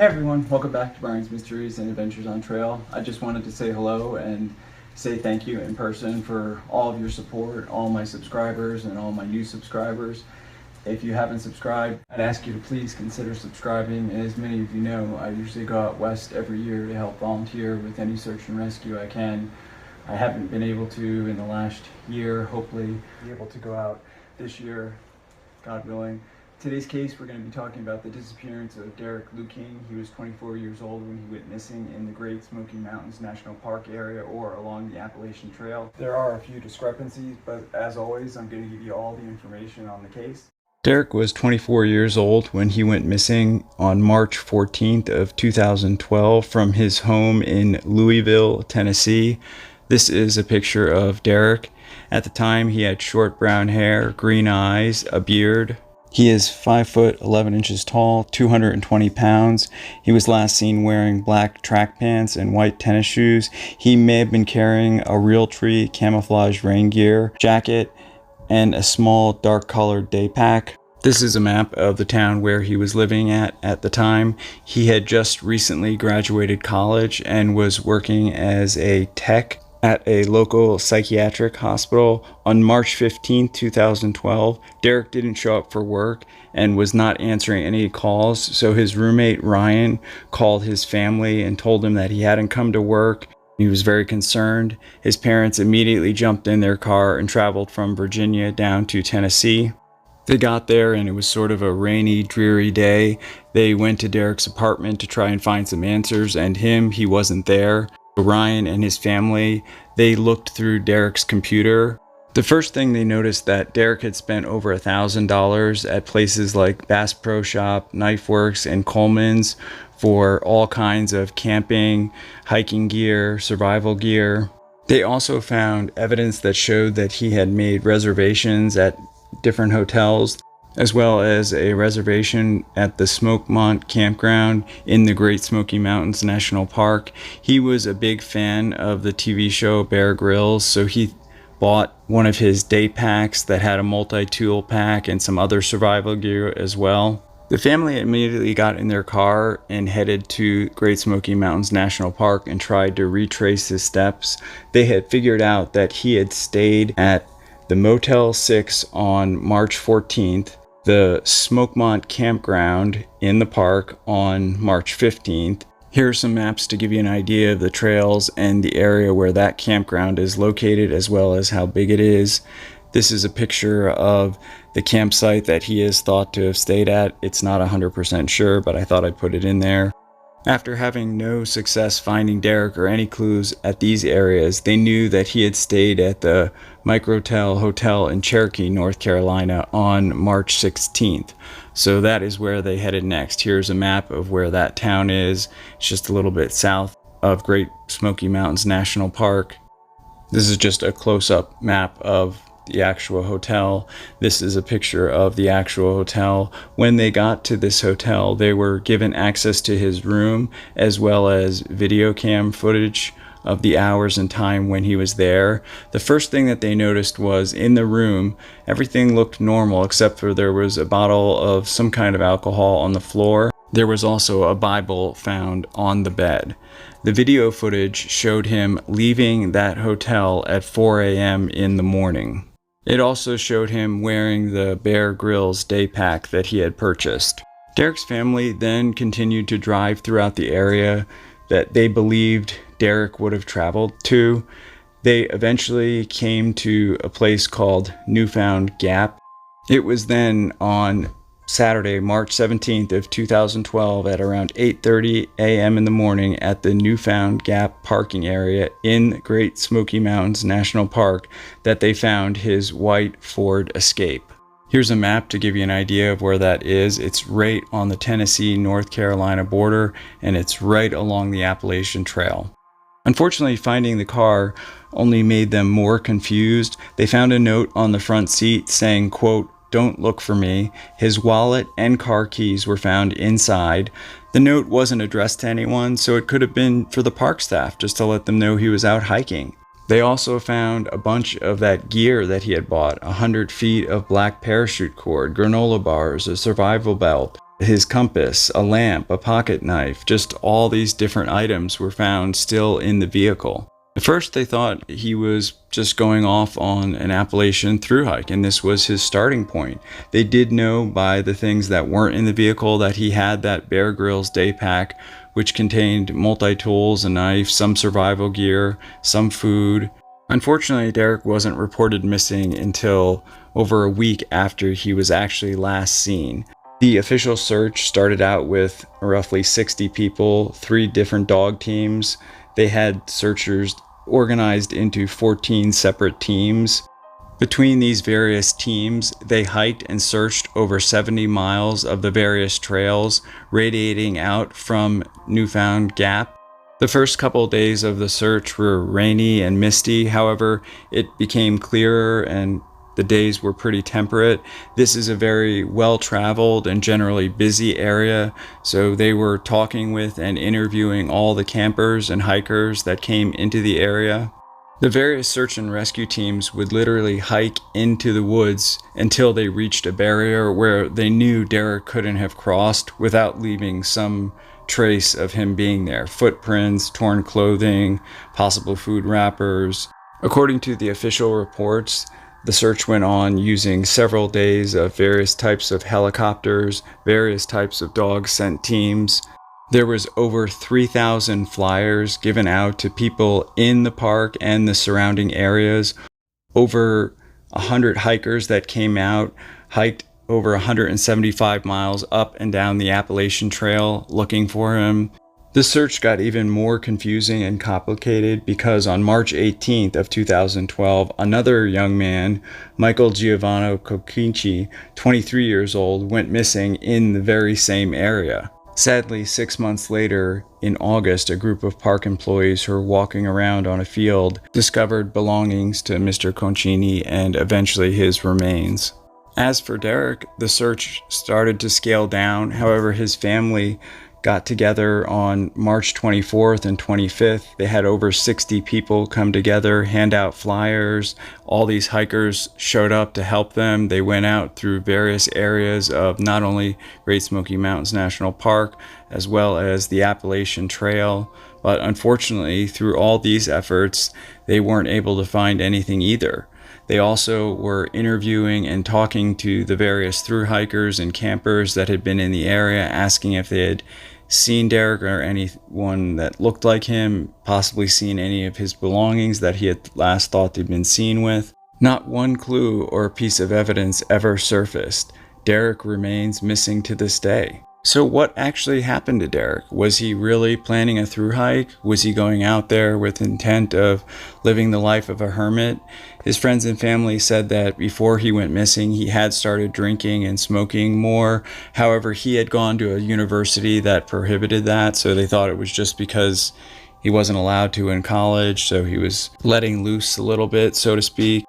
Hey everyone, welcome back to Brian's Mysteries and Adventures on Trail. I just wanted to say hello and say thank you in person for all of your support, all my subscribers and all my new subscribers. If you haven't subscribed, I'd ask you to please consider subscribing. As many of you know, I usually go out west every year to help volunteer with any search and rescue I can. I haven't been able to in the last year, hopefully be able to go out this year, God willing. Today's case, we're going to be talking about the disappearance of Derek Lueking. He was 24 years old when he went missing in the Great Smoky Mountains National Park area or along the Appalachian Trail. There are a few discrepancies, but as always, I'm going to give you all the information on the case. Derek was 24 years old when he went missing on March 14th of 2012 from his home in Louisville, Tennessee. This is a picture of Derek. At the time, he had short brown hair, green eyes, a beard. He is 5 foot 11 inches tall, 220 pounds. He was last seen wearing black track pants and white tennis shoes. He may have been carrying a Realtree camouflage rain gear jacket and a small dark colored day pack. This is a map of the town where he was living at the time. He had just recently graduated college and was working as a tech at a local psychiatric hospital. On March 15, 2012, Derek didn't show up for work and was not answering any calls, so his roommate Ryan called his family and told him that he hadn't come to work. He was very concerned. His parents immediately jumped in their car and traveled from Virginia down to Tennessee. They got there and it was sort of a rainy, dreary day. They went to Derek's apartment to try and find some answers, and he wasn't there. Ryan and his family, they looked through Derek's computer. The first thing they noticed that Derek had spent over $1,000 at places like Bass Pro Shop, Knife Works, and Coleman's for all kinds of camping, hiking gear, survival gear. They also found evidence that showed that he had made reservations at different hotels, as well as a reservation at the Smoky campground in the Great Smoky Mountains National Park. He was a big fan of the TV show Bear Grylls, so he bought one of his day packs that had a multi-tool pack and some other survival gear as well. The family immediately got in their car and headed to Great Smoky Mountains National Park and tried to retrace his steps. They had figured out that he had stayed at the Motel 6 on March 14th, the Smoky campground in the park on March 15th. Here are some maps to give you an idea of the trails and the area where that campground is located, as well as how big it is. This is a picture of the campsite that he is thought to have stayed at. It's not 100% sure, but I thought I'd put it in there. After having no success finding Derek or any clues at these areas, they knew that he had stayed at the Microtel Hotel in Cherokee, North Carolina on March 16th. So that is where they headed next. Here's a map of where that town is. It's just a little bit south of Great Smoky Mountains National Park. This is just a close-up map of the actual hotel. This is a picture of the actual hotel. When they got to this hotel, they were given access to his room as well as video cam footage of the hours and time when he was there. The first thing that they noticed was in the room, everything looked normal except for there was a bottle of some kind of alcohol on the floor. There was also a Bible found on the bed. The video footage showed him leaving that hotel at 4 a.m. in the morning. It also showed him wearing the Bear Grylls day pack that he had purchased. Derek's family then continued to drive throughout the area that they believed Derek would have traveled to. They eventually came to a place called Newfound Gap. It was then on Saturday, March 17th of 2012 at around 8:30 a.m. in the morning at the Newfound Gap parking area in Great Smoky Mountains National Park that they found his white Ford Escape. Here's a map to give you an idea of where that is. It's right on the Tennessee-North Carolina border, and it's right along the Appalachian Trail. Unfortunately, finding the car only made them more confused. They found a note on the front seat saying, quote, "Don't look for me." His wallet and car keys were found inside. The note wasn't addressed to anyone, so it could have been for the park staff just to let them know he was out hiking. They also found a bunch of that gear that he had bought, 100 feet of black parachute cord, granola bars, a survival belt, His compass, a lamp, a pocket knife, just all these different items were found still in the vehicle. At first they thought he was just going off on an Appalachian thru hike, and this was his starting point. They did know by the things that weren't in the vehicle that he had that Bear Grylls day pack, which contained multi-tools, a knife, some survival gear, some food. Unfortunately, Derek wasn't reported missing until over a week after he was actually last seen. The official search started out with roughly 60 people, 3 different dog teams. They had searchers organized into 14 separate teams. Between these various teams, they hiked and searched over 70 miles of the various trails radiating out from Newfound Gap. The first couple days of the search were rainy and misty. However, it became clearer and the days were pretty temperate. This is a very well-traveled and generally busy area, so they were talking with and interviewing all the campers and hikers that came into the area. The various search and rescue teams would literally hike into the woods until they reached a barrier where they knew Derek couldn't have crossed without leaving some trace of him being there. Footprints, torn clothing, possible food wrappers. According to the official reports, the search went on using several days of various types of helicopters, various types of dog scent teams. There was over 3,000 flyers given out to people in the park and the surrounding areas. Over 100 hikers that came out hiked over 175 miles up and down the Appalachian Trail looking for him. The search got even more confusing and complicated because on March 18th of 2012, another young man, Michael Giovanni Coquinci, 23 years old, went missing in the very same area. Sadly, 6 months later, in August, a group of park employees who were walking around on a field discovered belongings to Mr. Concini and eventually his remains. As for Derek, the search started to scale down. However, his family got together on March 24th and 25th. They had over 60 people come together, hand out flyers. All these hikers showed up to help them. They went out through various areas of not only Great Smoky Mountains National Park, as well as the Appalachian Trail. But unfortunately, through all these efforts, they weren't able to find anything either. They also were interviewing and talking to the various thru hikers and campers that had been in the area, asking if they had seen Derek or anyone that looked like him, possibly seen any of his belongings that he had last thought they'd been seen with. Not one clue or piece of evidence ever surfaced. Derek remains missing to this day. So what actually happened to Derek? Was he really planning a thru hike? Was he going out there with intent of living the life of a hermit? His friends and family said that before he went missing, he had started drinking and smoking more. However, he had gone to a university that prohibited that, so they thought it was just because he wasn't allowed to in college, so he was letting loose a little bit, so to speak.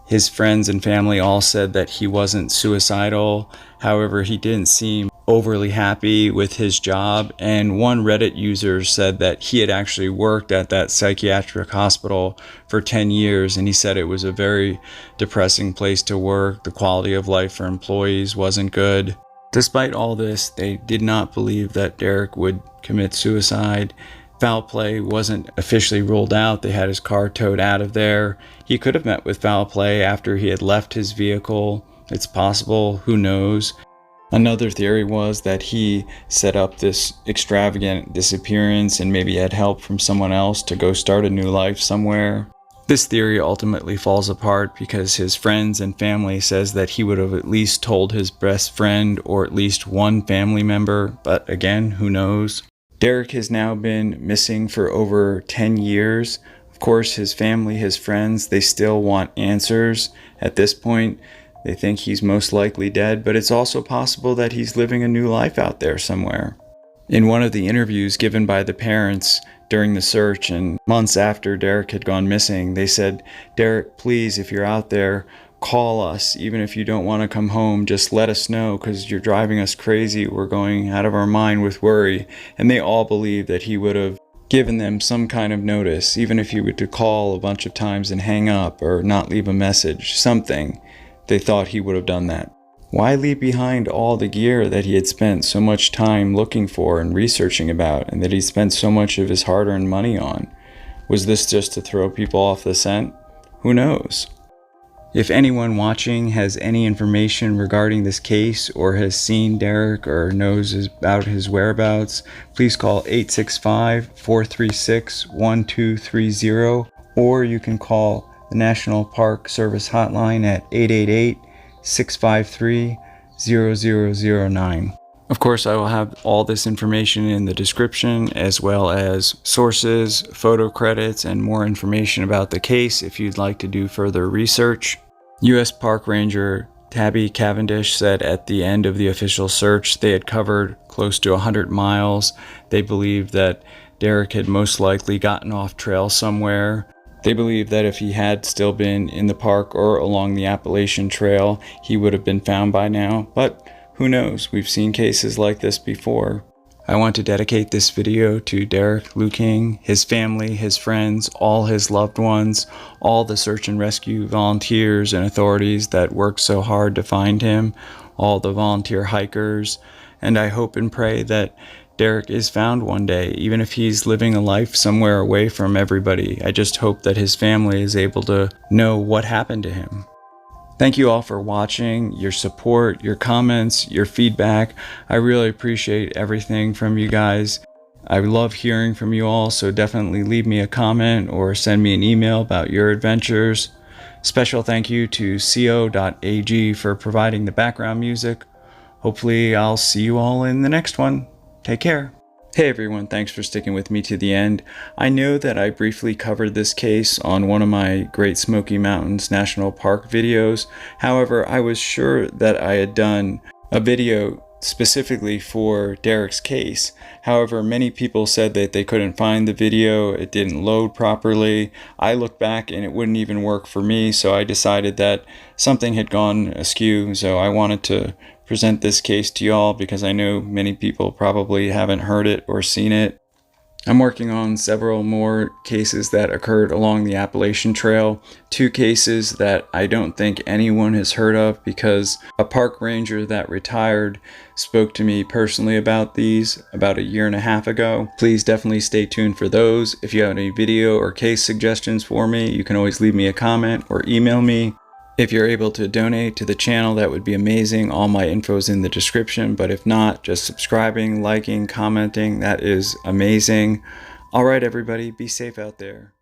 His friends and family all said that he wasn't suicidal. However, he didn't seem overly happy with his job, and one Reddit user said that he had actually worked at that psychiatric hospital for 10 years, and he said it was a very depressing place to work. The quality of life for employees wasn't good. Despite all this, they did not believe that Derek would commit suicide. Foul play wasn't officially ruled out. They had his car towed out of there. He could have met with foul play after he had left his vehicle. It's possible, who knows. Another theory was that he set up this extravagant disappearance and maybe had help from someone else to go start a new life somewhere. This theory ultimately falls apart because his friends and family says that he would have at least told his best friend or at least one family member, but again, who knows? Derek has now been missing for over 10 years. Of course, his family, his friends, they still want answers. At this point, they think he's most likely dead, but it's also possible that he's living a new life out there somewhere. In one of the interviews given by the parents during the search and months after Derek had gone missing, they said, "Derek, please, if you're out there, call us. Even if you don't want to come home, just let us know because you're driving us crazy. We're going out of our mind with worry." And they all believe that he would have given them some kind of notice, even if he were to call a bunch of times and hang up or not leave a message, something. They thought he would have done that. Why leave behind all the gear that he had spent so much time looking for and researching about, and that he spent so much of his hard-earned money on? Was this just to throw people off the scent? Who knows? If anyone watching has any information regarding this case or has seen Derek or knows about his whereabouts, please call 865-436-1230, or you can call the National Park Service hotline at 888-653-0009. Of course, I will have all this information in the description, as well as sources, photo credits, and more information about the case if you'd like to do further research. U.S. Park Ranger Tabby Cavendish said at the end of the official search they had covered close to 100 miles. They believed that Derek had most likely gotten off trail somewhere. They believe that if he had still been in the park or along the Appalachian Trail, he would have been found by now, but who knows? We've seen cases like this before. I want to dedicate this video to Derek Lueking, his family, his friends, all his loved ones, all the search and rescue volunteers and authorities that worked so hard to find him, all the volunteer hikers, and I hope and pray that Derek is found one day, even if he's living a life somewhere away from everybody. I just hope that his family is able to know what happened to him. Thank you all for watching, your support, your comments, your feedback. I really appreciate everything from you guys. I love hearing from you all, so definitely leave me a comment or send me an email about your adventures. Special thank you to co.ag for providing the background music. Hopefully I'll see you all in the next one. Take care. Hey everyone, thanks for sticking with me to the end. I know that I briefly covered this case on one of my Great Smoky Mountains National Park videos. However, I was sure that I had done a video specifically for Derek's case. However, many people said that they couldn't find the video, it didn't load properly. I looked back and it wouldn't even work for me, so I decided that something had gone askew, so I wanted to present this case to y'all because I know many people probably haven't heard it or seen it. I'm working on several more cases that occurred along the Appalachian Trail, 2 cases that I don't think anyone has heard of because a park ranger that retired spoke to me personally about these about 1.5 years ago. Please definitely stay tuned for those. If you have any video or case suggestions for me, you can always leave me a comment or email me. If you're able to donate to the channel, that would be amazing. All my info is in the description, but if not, just subscribing, liking, commenting, that is amazing. All right, everybody, be safe out there.